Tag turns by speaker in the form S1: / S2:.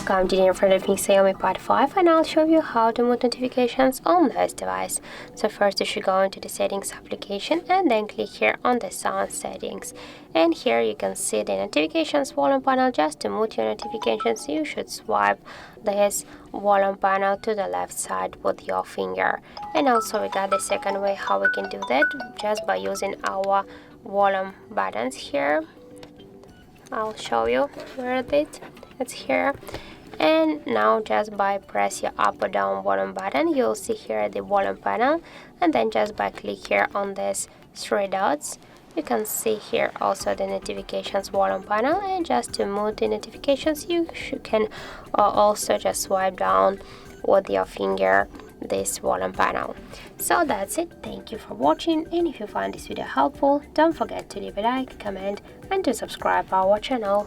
S1: Welcome to the in front of me Xiaomi Pad 5, and I'll show you how to mute notifications on this device. So first you should go into the settings application and then click here on the sound settings. And here you can see the notifications volume panel. Just to mute your notifications, you should swipe this volume panel to the left side with your finger. And also we got the second way how we can do that, just by using our volume buttons here. I'll show you where it's here. And now just by press your up or down volume button, you'll see here the volume panel, and then just by click here on this three dots, you can see here also the notifications volume panel. And just to mute the notifications, you can also just swipe down with your finger this volume panel. So that's it. Thank you for watching, and if you find this video helpful, don't forget to leave a like, comment, and to subscribe our channel.